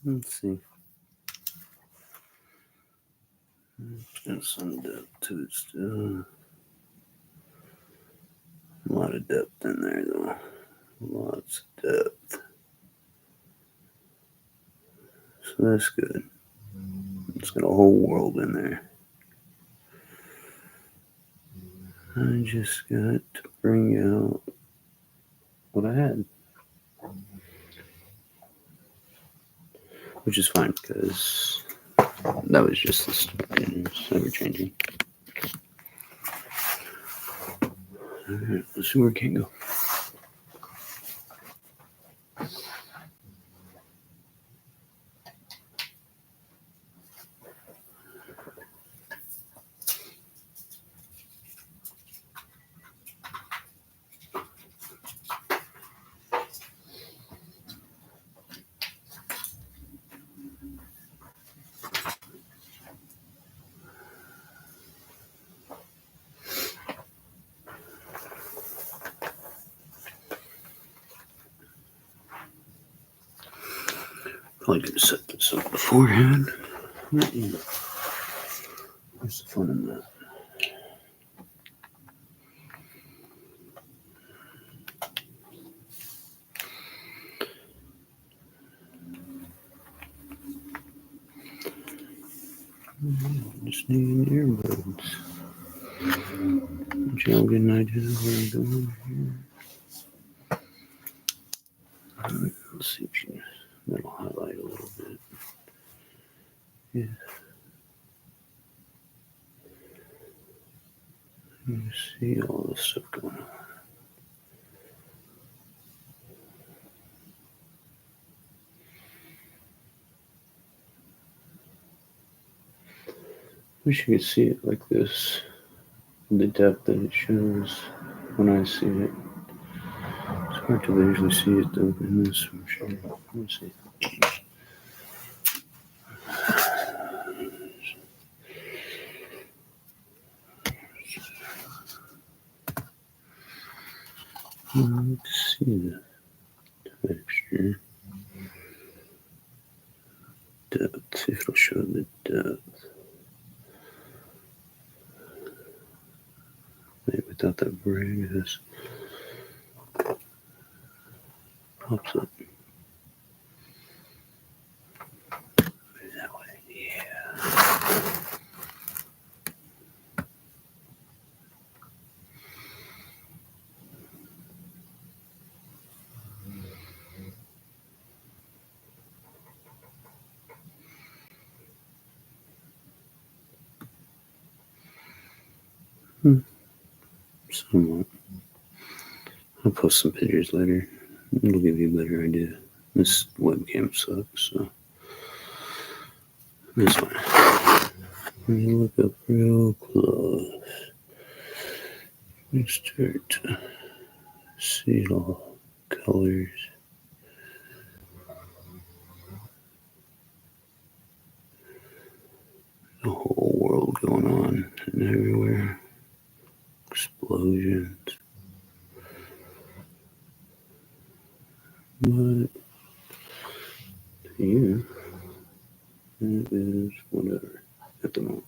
Let's see. There's some depth to it still. A lot of depth in there, though. Lots of depth. So that's good. It's got a whole world in there. I just got to bring out what I had. Which is fine because that was just the start and it's ever changing. Alright, let's see where it can go. Probably could have set this up beforehand. Where's the fun in that? Just need earbuds. Don't y'all get an idea of where I'm going here? Alright, let's see if that'll highlight a little bit. Yeah. You see all this stuff going on. Wish you could see it like this. The depth that it shows when I see it. It's hard to visually see it though in this for sure. Let me see. Let's see the texture. Depth. See if it'll show the depth. Maybe without that brag, this pops up. Maybe that way. Yeah. Somewhat. I'll post some pictures later. It'll give you a better idea. This webcam sucks, so that's fine. When you look up real close, you start to see all colors. The whole world going on and everywhere. Explosions. But to you, it is whatever at the moment.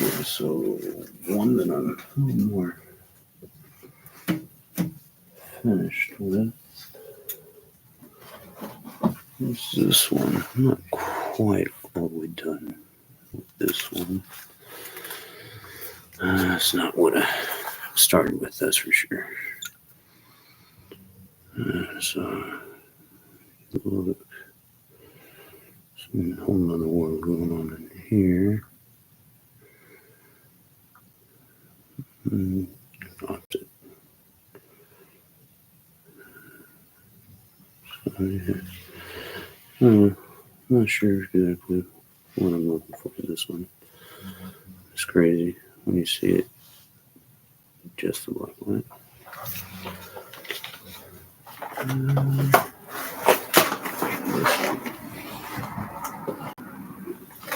Yeah, so one that I'm a little more finished with is this one. I'm not quite all the way done with this one. That's not what I started with, that's for sure. So, look, some whole nother world going on in here. Opposite. So, yeah. I'm not sure exactly what I'm looking for in this one. It's crazy when you see it just the black and white.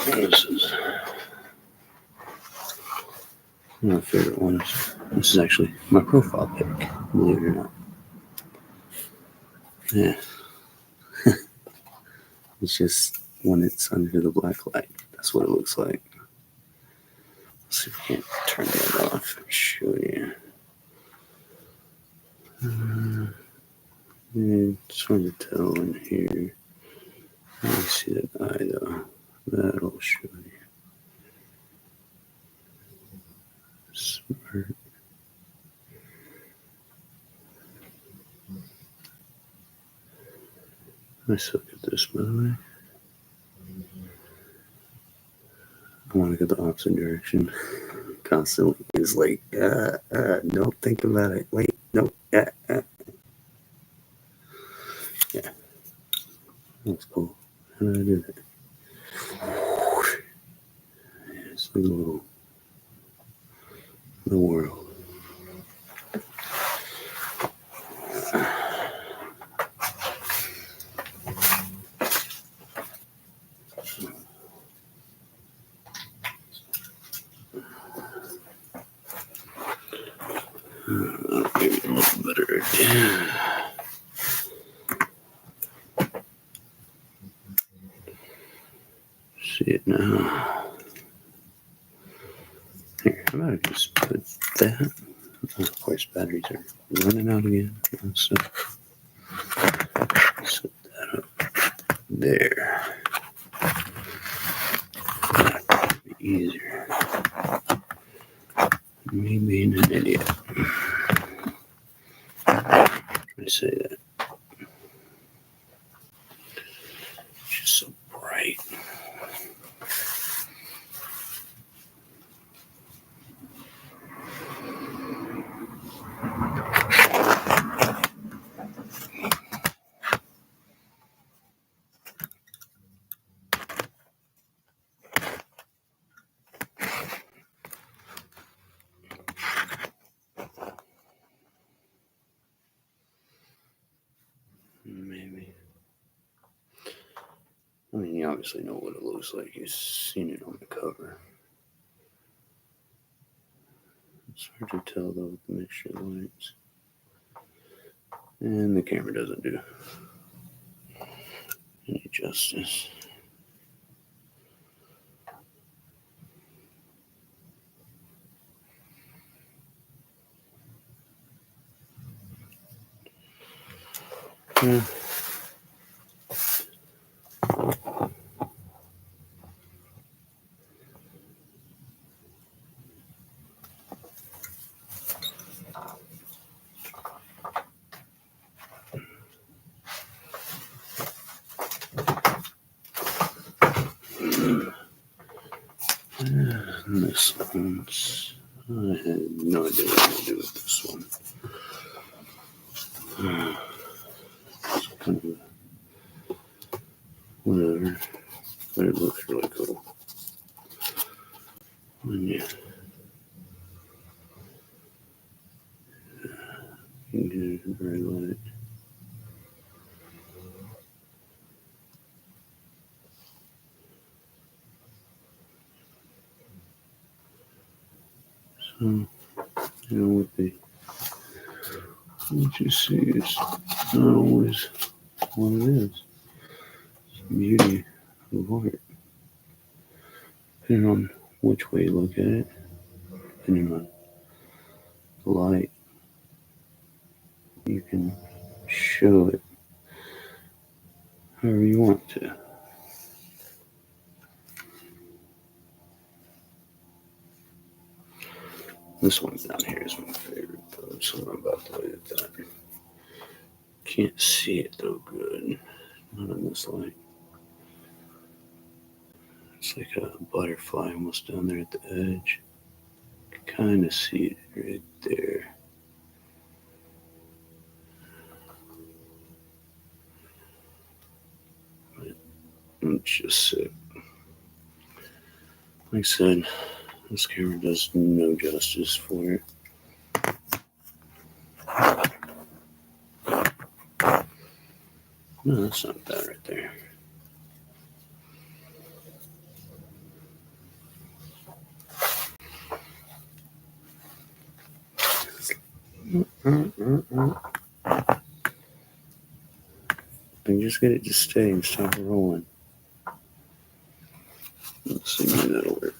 This is My favorite one is, this is actually my profile pic, believe it or not. Yeah. It's just when it's under the black light. That's what it looks like. Let's see if we can turn that off and show you. It's hard to tell in here. Let me see that eye though. That'll show you. Smart. I suck at this, by the way. I want to go the opposite direction. Constantly is like, no, think about it. Wait, no, Yeah. That's cool. How did I do that? It's like a little, the world. Maybe a little better. Yeah. See it now. Here, how about I just put that? Of course, batteries are running out again. So set that up there. That'd be easier. Me being an idiot. I say that. It's just so bright. Maybe. I mean, you obviously know what it looks like. You've seen it on the cover. It's hard to tell though with the mixture of lights. And the camera doesn't do any justice. Yeah. And this one's, I had no idea what I'm going to do with this one. It's kind of whatever, but it looks really cool. And yeah, you can get a red light. So, with the, what you see is not always what it is. It's the beauty of art. Depending on which way you look at it, depending on the light, you can show it however you want to. This one down here is my favorite though, so I'm about to leave that. Can't see it though good. Not in this light. It's like a butterfly almost down there at the edge. You can kind of see it right there. But it's just sick. Like I said, this camera does no justice for it. No, that's not bad right there. And just get it to stay and stop rolling. Let's see, maybe that'll work.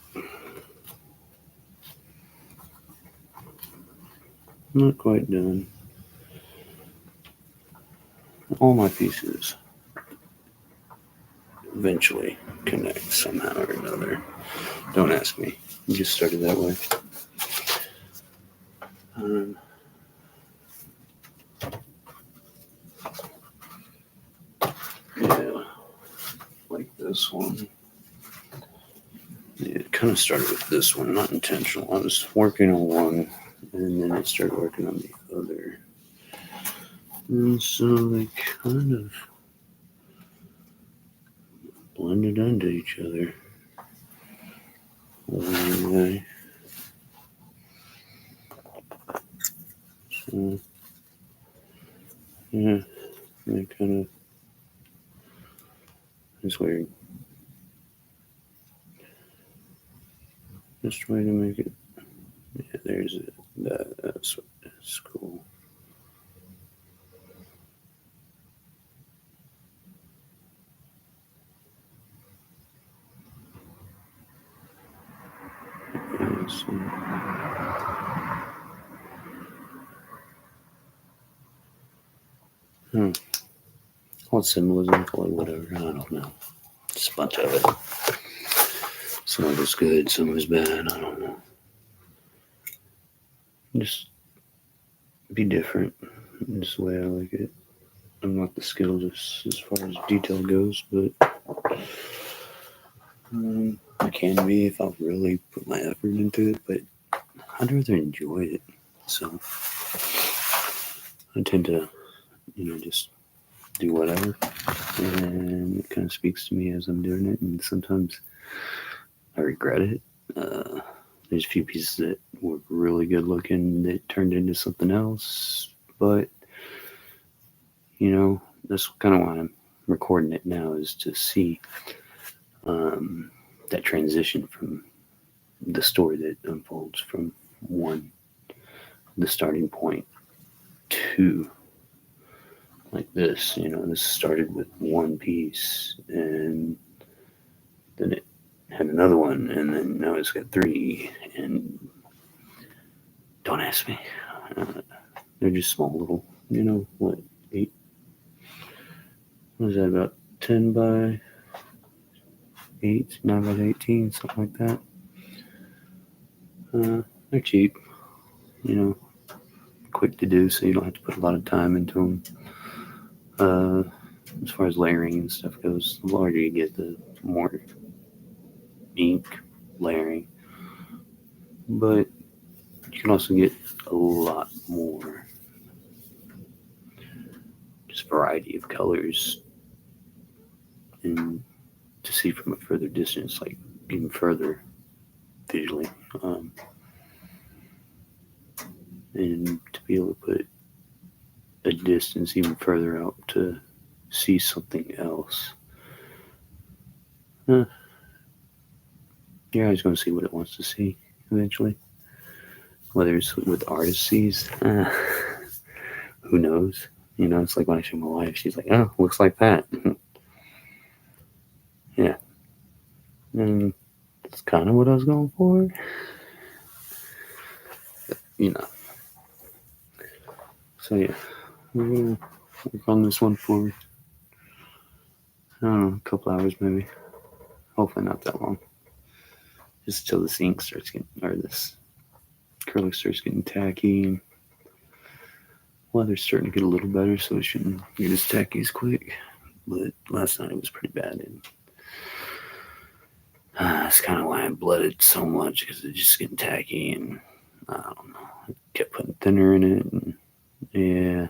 Not quite done. All my pieces eventually connect somehow or another. Don't ask me. You just started that way. Yeah, like this one. Yeah, it kind of started with this one, not intentional. I was working on one, and then I started working on the other. And so they kind of blended into each other. Anyway. So, yeah, they kind of, it's weird. Just way to make it. Yeah, there's it. That's cool. Call it symbolism, call it whatever. I don't know. Just a bunch of it. Some of it's good, some of it's bad. I don't know. Just be different. Just the way I like it. I'm not the skilled as far as detail goes, but I can be if I really put my effort into it. But I'd rather enjoy it. So I tend to, just do whatever, and it kind of speaks to me as I'm doing it. And sometimes I regret it. There's a few pieces that were really good looking that turned into something else, but that's kind of why I'm recording it now, is to see that transition from the story that unfolds from the starting point, to like this. This started with one piece, and then it had another one, and then now it's got three. And don't ask me. They're just small little, what, 8? What is that, about 10 by 8, 9 by 18, something like that. They're cheap, quick to do, so you don't have to put a lot of time into them. As far as layering and stuff goes, the larger you get, the more ink layering. But you can also get a lot more just variety of colors, and to see from a further distance, like even further visually, and to be able to put a distance even further out to see something else. You're always going to see what it wants to see eventually. Whether it's what the artist sees, who knows? It's like when I show my wife, she's like, "Oh, looks like that." Yeah, and that's kind of what I was going for. So yeah, we're gonna work on this one for, I don't know, a couple hours maybe. Hopefully not that long. Just till this ink starts getting, or this acrylic starts getting tacky. Weather's starting to get a little better, so it shouldn't get as tacky as quick. But last night it was pretty bad, and that's kind of why I blooded so much, because it's just getting tacky, and I don't know. I kept putting thinner in it, and yeah.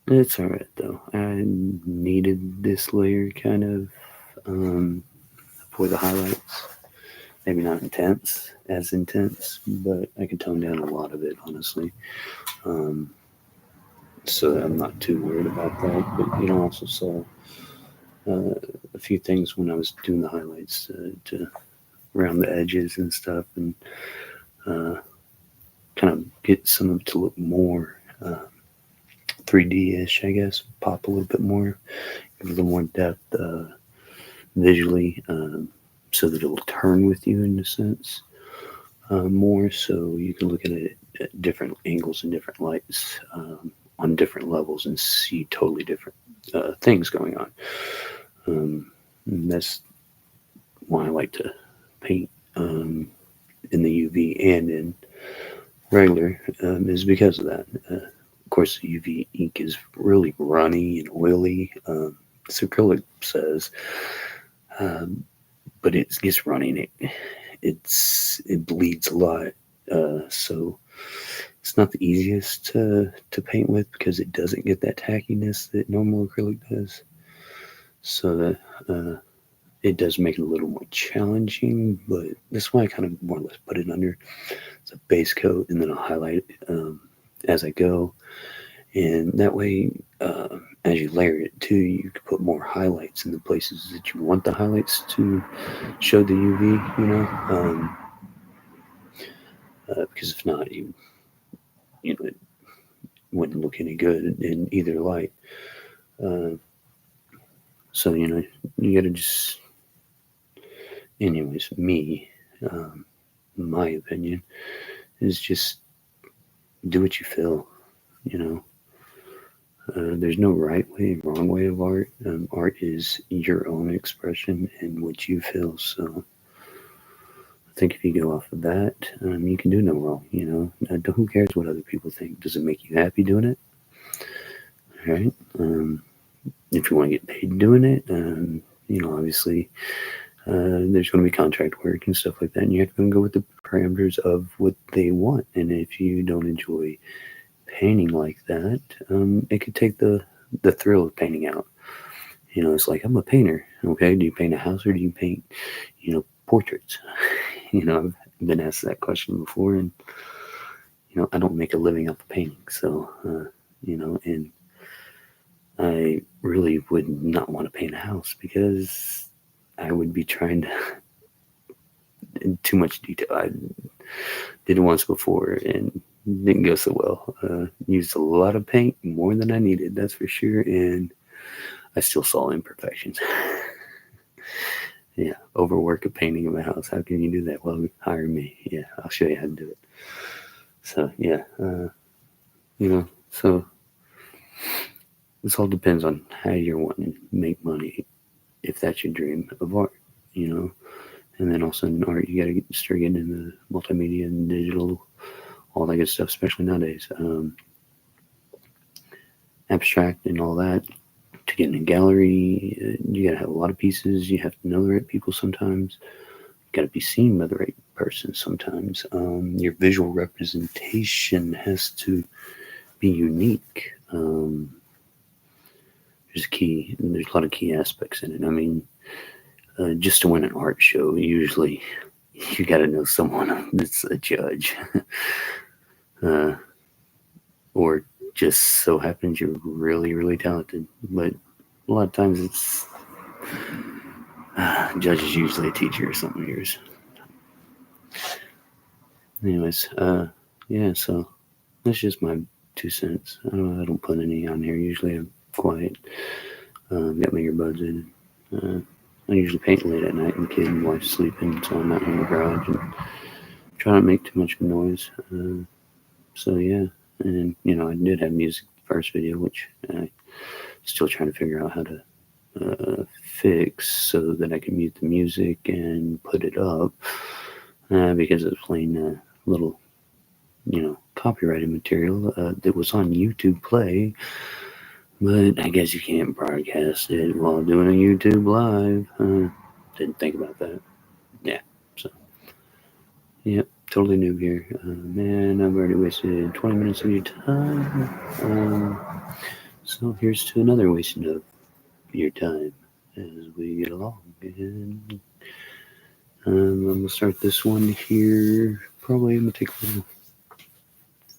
It's alright though. I needed this layer kind of for the highlights. Maybe not as intense, but I could tone down a lot of it, honestly. So I'm not too worried about that. But I also saw a few things when I was doing the highlights to around the edges and stuff, and kind kind of get some of it to look more 3D-ish, I guess, pop a little bit more, give a little more depth visually, so that it will turn with you in a sense more, so you can look at it at different angles and different lights on different levels and see totally different things going on. And that's why I like to paint in the UV and in regular, is because of that. Of course, the UV ink is really runny and oily. This acrylic says, but it gets runny and it bleeds a lot. So it's not the easiest to paint with because it doesn't get that tackiness that normal acrylic does. So that it does make it a little more challenging, but that's why I kind of more or less put it under as a base coat, and then I'll highlight it as I go. And that way, as you layer it too, you can put more highlights in the places that you want the highlights to show the UV, because if not, it wouldn't look any good in either light. So, you gotta just, anyways, my opinion is just do what you feel, you know. There's no right way, wrong way of art. Art is your own expression and what you feel. So I think if you go off of that, you can do no wrong. Who cares what other people think? Does it make you happy doing it? All right. If you want to get paid doing it, obviously there's going to be contract work and stuff like that, and you have to go with the parameters of what they want. And if you don't enjoy painting like that, it could take the thrill of painting out. It's like, I'm a painter. Okay, do you paint a house or do you paint portraits? I've been asked that question before, and I don't make a living off of painting, so and I really would not want to paint a house because I would be trying to in too much detail. I did it once before and didn't go so well. Used a lot of paint, more than I needed, that's for sure, and I still saw imperfections. Yeah, overwork a painting of a house. How can you do that? Well, hire me. Yeah, I'll show you how to do it. So yeah, so this all depends on how you're wanting to make money, if that's your dream of art, And then also in art, you got to start getting into multimedia and digital, all that good stuff, especially nowadays. Abstract and all that. To get in a gallery, you got to have a lot of pieces. You have to know the right people sometimes. You got to be seen by the right person sometimes. Your visual representation has to be unique. There's a lot of key aspects in it. I mean, just to win an art show, usually you got to know someone that's a judge, or just so happens you're really, really talented. But a lot of times it's judge is usually a teacher or something of yours. Anyways, yeah, so that's just my 2 cents. I don't put any on here. Usually I'm quiet. Got my earbuds in. I usually paint late at night and kid and wife sleeping, so I'm not in the garage and try not to make too much noise. So yeah, and I did have music first video, which I still trying to figure out how to fix so that I can mute the music and put it up, because it's playing little copyrighted material that was on YouTube Play. But I guess you can't broadcast it while doing a YouTube live. Didn't think about that. Yeah, so. Yep, totally new here. Man, I've already wasted 20 minutes of your time. So here's to another wasting of your time as we get along. And I'm going to start this one here. Probably I'm going to take a little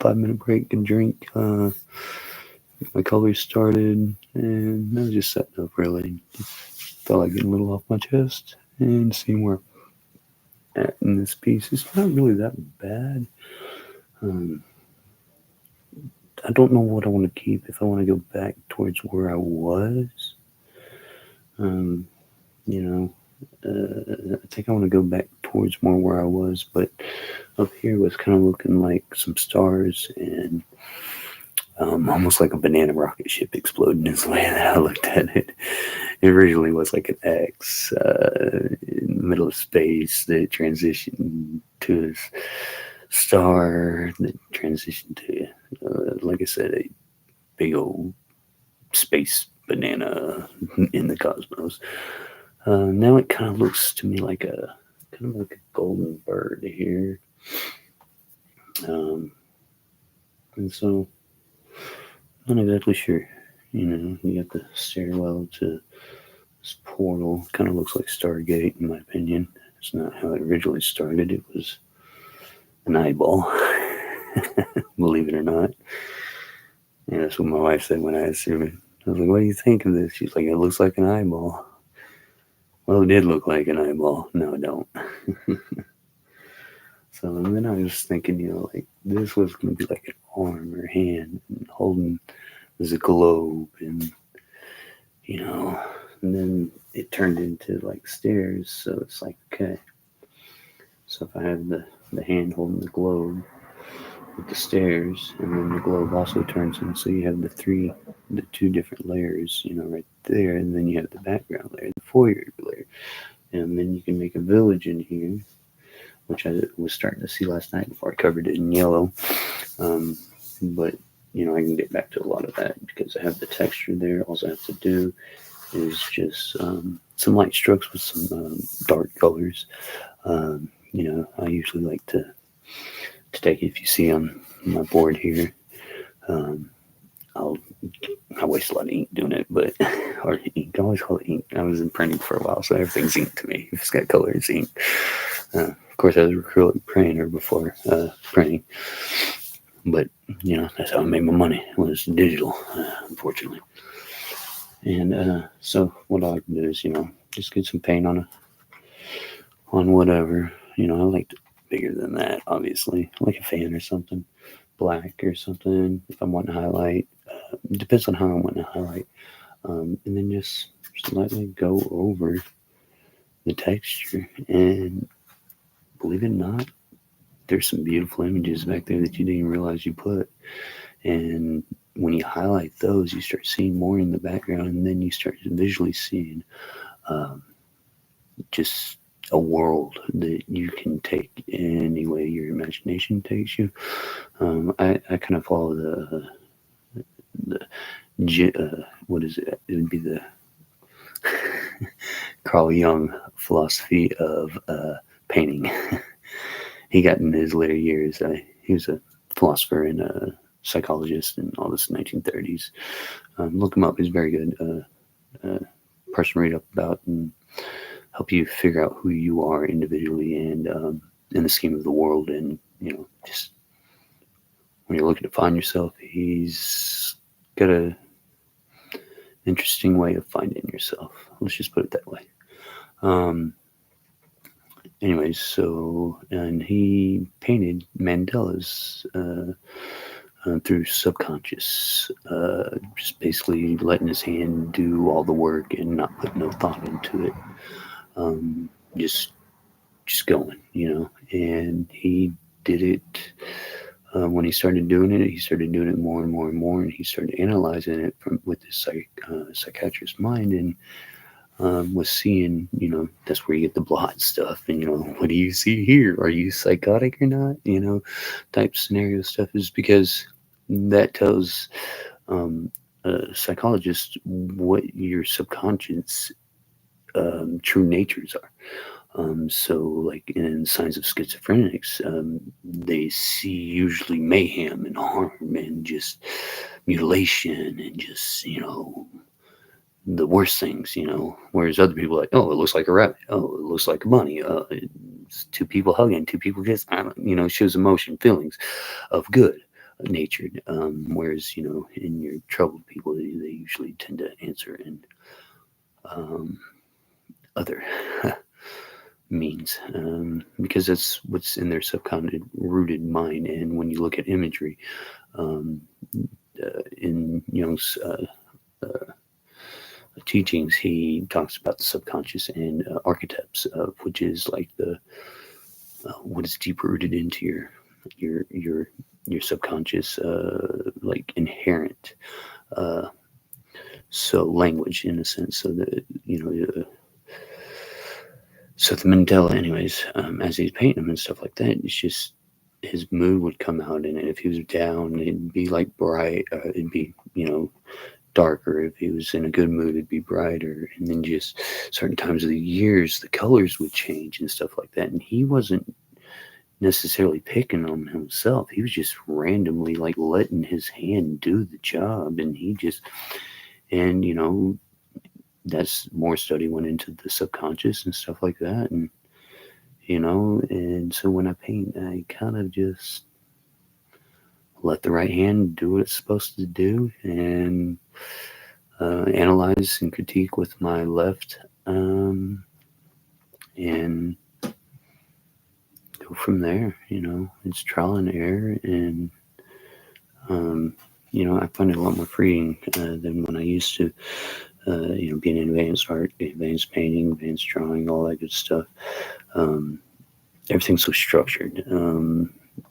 5-minute break and drink. Get my colors started, and I was just setting up really. Felt like getting a little off my chest and seeing where I'm at in this piece. It's not really that bad. Um, I don't know what I want to keep. If I want to go back towards where I was, um, you know, I think I want to go back towards more where I was, but up here was kind of looking like some stars and almost like a banana rocket ship exploding is the way that I looked at it. It originally was like an X in the middle of space that transitioned to a star that transitioned to, like I said, a big old space banana in the cosmos. Now it kind of looks to me like a kind of like a golden bird here. Um, and so I'm not exactly sure. You got the stairwell to this portal. Kind of looks like Stargate, in my opinion. It's not how it originally started. It was an eyeball, believe it or not. And that's what my wife said when I asked her. I was like, "What do you think of this?" She's like, "It looks like an eyeball." Well, it did look like an eyeball. No, it don't. So and then I was thinking, like this was going to be like an arm or hand and holding this globe, and you know, and then it turned into like stairs. So it's like, okay, so if I have the hand holding the globe with the stairs, and then the globe also turns in, so you have the two different layers, right there, and then you have the background layer, the foyer layer, and then you can make a village in here, which I was starting to see last night before I covered it in yellow. But I can get back to a lot of that because I have the texture there. All I have to do is just some light strokes with some dark colors. I usually like to take it. If you see on my board here, um, I'll I waste a lot of ink doing it, but or ink. I always call it ink. I was in printing for a while, so everything's ink to me. If it's got color, it's ink. Of course, I was a acrylic painter before printing, but that's how I made my money, was digital, unfortunately. And so what I like to do is just get some paint on whatever. I like bigger than that, obviously, like a fan or something, black or something. If I want to highlight, it depends on how I want to highlight, and then just slightly go over the texture. And believe it or not, there's some beautiful images back there that you didn't even realize you put. And when you highlight those, you start seeing more in the background, and then you start visually seeing um, just a world that you can take any way your imagination takes you. I kind of follow the what is it? It would be the Carl Jung philosophy of painting. He got in his later years. He was a philosopher and a psychologist in all this 1930s. Look him up. He's very good. Person to read up about and help you figure out who you are individually and in the scheme of the world. And just when you're looking to find yourself, he's got a interesting way of finding yourself. Let's just put it that way. Um, Anyways, so and he painted mandalas through subconscious, just basically letting his hand do all the work and not putting no thought into it. Um, just just going, and he did it. When he started doing it, he started doing it more and more and more, and he started analyzing it with his psychiatrist mind, and was seeing, that's where you get the blot stuff, and what do you see here? Are you psychotic or not? Type scenario stuff is because that tells a psychologist what your subconscious true natures are. So, like in signs of schizophrenics, they see usually mayhem and harm and just mutilation and just, the worst things, whereas other people are like, oh, it looks like a rabbit. Oh, it looks like a bunny. It's two people hugging, two people just, I don't, shows emotion, feelings of good natured. Whereas, in your troubled people, they usually tend to answer in other means, because that's what's in their subconscious rooted mind. And when you look at imagery, um, in Jung's teachings, he talks about the subconscious and archetypes, which is like the what is deep rooted into your your your subconscious, like inherent. Uh, so language, in a sense, so that so the Mandela, anyways, as he's painting them and stuff like that, it's just his mood would come out in it. If he was down, it'd be like bright. It'd be darker. If he was in a good mood, it'd be brighter. And then just certain times of the years, the colors would change and stuff like that. And he wasn't necessarily picking on himself. He was just randomly like letting his hand do the job, and he just and that's more study went into the subconscious and stuff like that. And so when I paint, I kind of just let the right hand do what it's supposed to do, and analyze and critique with my left, and go from there. It's trial and error, and I find it a lot more freeing than when I used to. Being in advanced art, advanced painting, advanced drawing, all that good stuff. Everything's so structured,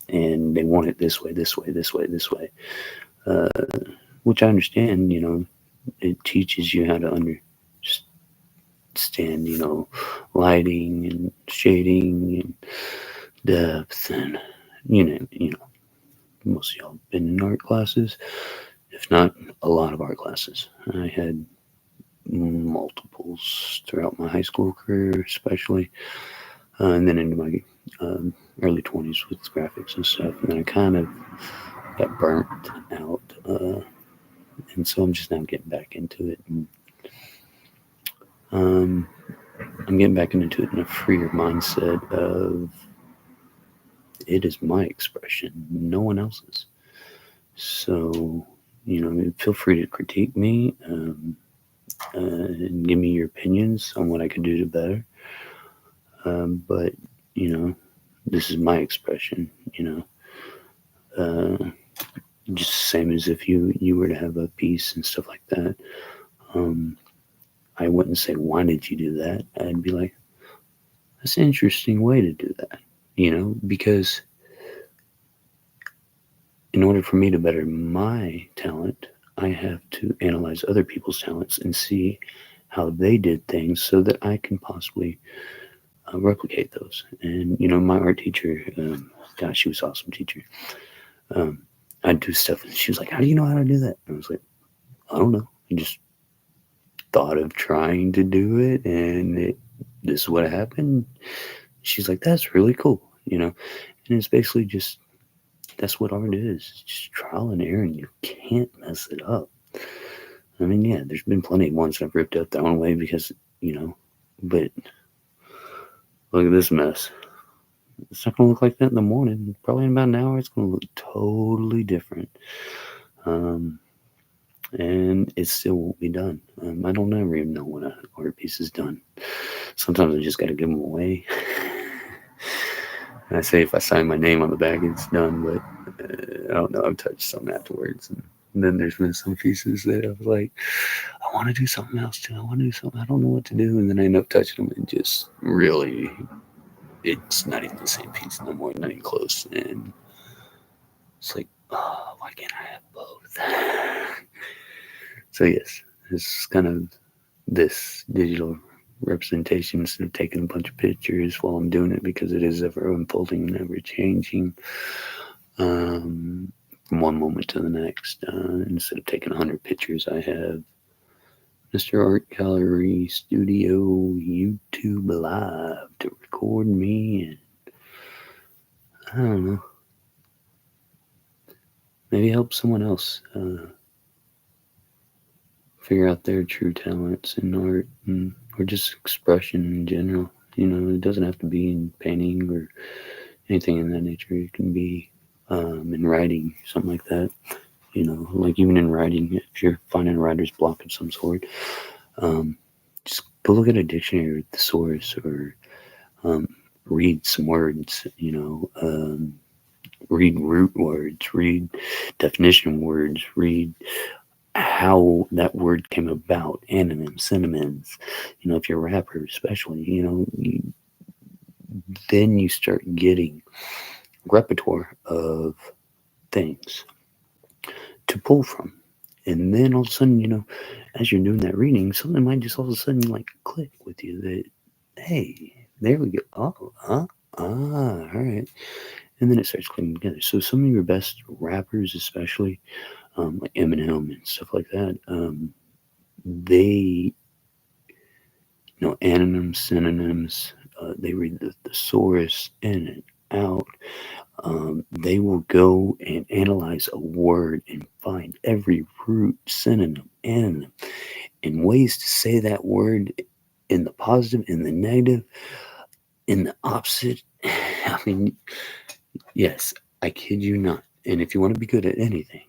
and they want it this way, this way, this way, this way, which I understand. It teaches you how to understand, lighting and shading and depth, and most of y'all have been in art classes, if not a lot of art classes. I had multiples throughout my high school career, especially, and then into my early 20s with graphics and stuff. And then I kind of got burnt out, and so I'm just now getting back into it. And, I'm getting back into it in a freer mindset of it is my expression, no one else's. So, feel free to critique me, and give me your opinions on what I could do to better. But, this is my expression, just the same as if you were to have a piece and stuff like that. I wouldn't say, why did you do that? I'd be like, that's an interesting way to do that, because in order for me to better my talent, I have to analyze other people's talents and see how they did things so that I can possibly replicate those. And, my art teacher, gosh, she was an awesome teacher. I'd do stuff and she was like, how do you know how to do that? And I was like, I don't know. I just thought of trying to do it, and this is what happened. She's like, that's really cool, and it's basically just, that's what art is. It's just trial and error, and you can't mess it up. I mean, yeah, there's been plenty of ones I've ripped up the wrong way because, but look at this mess. It's not going to look like that in the morning. Probably in about an hour, it's going to look totally different. And it still won't be done. I don't ever even know when an art piece is done. Sometimes I just got to give them away. And I say if I sign my name on the back, it's done. But I don't know. I've touched some afterwards. And then there's been some pieces that I was like, I want to do something else too. I want to do something. I don't know what to do. And then I end up touching them and just really, it's not even the same piece no more. Not even close. And it's like, oh, why can't I have both? So yes, it's kind of this digital representation instead of taking a bunch of pictures while I'm doing it, because it is ever unfolding and ever changing, from one moment to the next. Instead of taking 100 pictures, I have Mr. Art Gallery Studio YouTube Live to record me, and I don't know, maybe help someone else figure out their true talents in art, or just expression in general. It doesn't have to be in painting or anything in that nature. It can be in writing, something like that. Like even in writing, if you're finding a writer's block of some sort, just go look at a dictionary or thesaurus, or Read some words, read root words, read definition words, read how that word came about, antonyms, synonyms. If you're a rapper, especially, then you start getting repertoire of things to pull from. And then all of a sudden, as you're doing that reading, something might just all of a sudden like click with you that, hey, there we go. All right. And then it starts clicking together. So some of your best rappers, especially like Eminem and stuff like that, they antonyms, synonyms. They read the thesaurus in and out. They will go and analyze a word and find every root, synonym, anonym, and ways to say that word in the positive, in the negative, in the opposite. I mean, yes, I kid you not. And if you want to be good at anything,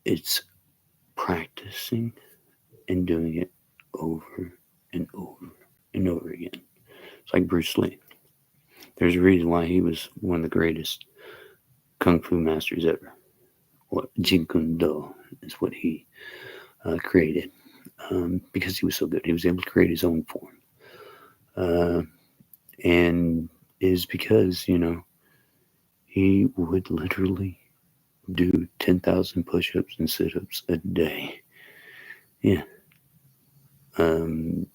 it's practicing and doing it over and over and over again. It's like Bruce Lee. There's a reason why he was one of the greatest kung fu masters ever. What Jeet Kune Do is what he created, because he was so good. He was able to create his own form, and is because he would literally do 10,000 push-ups and sit-ups a day. Yeah.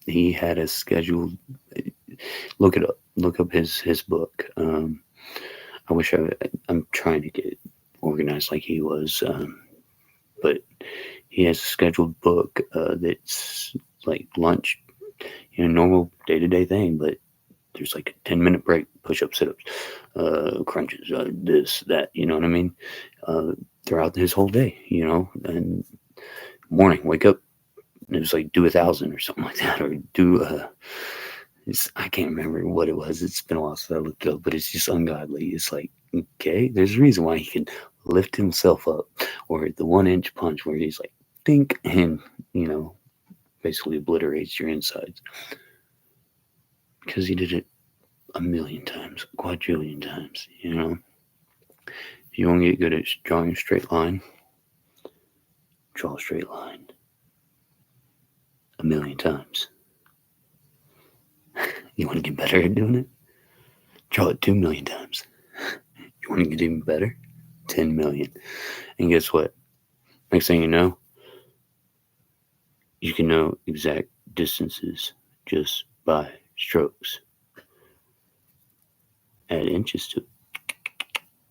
He had a scheduled. Look it up. Look up his book. I wish I'm trying to get organized like he was, but he has a scheduled book that's like lunch, normal day-to-day thing, but there's like a 10-minute break, push-up, sit-ups, crunches, this, that, you know what I mean? Throughout his whole day, and morning, wake up, and it was like do 1,000 or something like that, or do I can't remember what it was. It's been a while since I looked it up, but it's just ungodly. It's like, okay, there's a reason why he can lift himself up, or the 1-inch punch where he's like, think, and, basically obliterates your insides. Because he did it a million times, a quadrillion times, If you want to get good at drawing a straight line, draw a straight line a million times. You want to get better at doing it? Draw it 2 million times. You want to get even better? 10 million. And guess what? Next thing you know, you can know exact distances just by strokes. Add inches to it.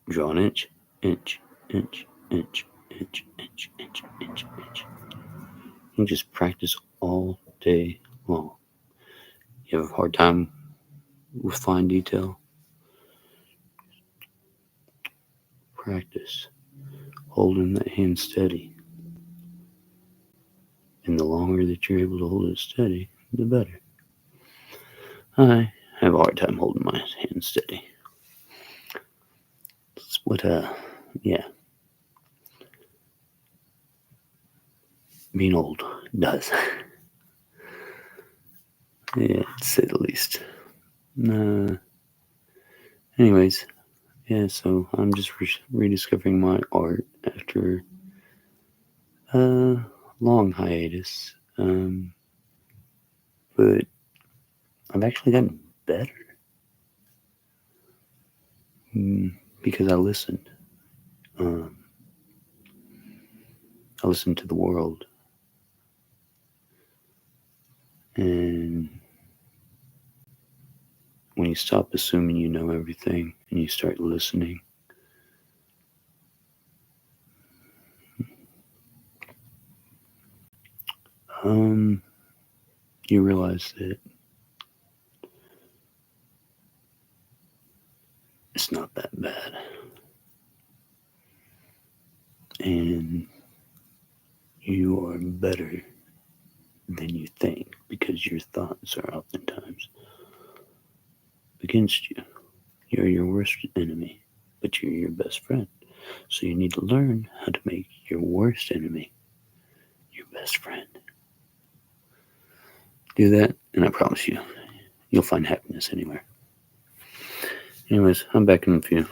Draw an inch, inch, inch, inch, inch, inch, inch, inch, inch. You just practice all day long. You have a hard time with fine detail? Practice holding that hand steady. And the longer that you're able to hold it steady, the better. I have a hard time holding my hand steady. That's what, being old does. Yeah, to say the least. Anyways, yeah, so I'm just rediscovering my art after a long hiatus. But I've actually gotten better. Because I listened. I listened to the world. And when you stop assuming you know everything and you start listening, you realize that it's not that bad. And you are better than you think, because your thoughts are oftentimes against you. You're your worst enemy, but you're your best friend. So you need to learn how to make your worst enemy your best friend. Do that, and I promise you, You'll find happiness anywhere. Anyways, I'm back in a few.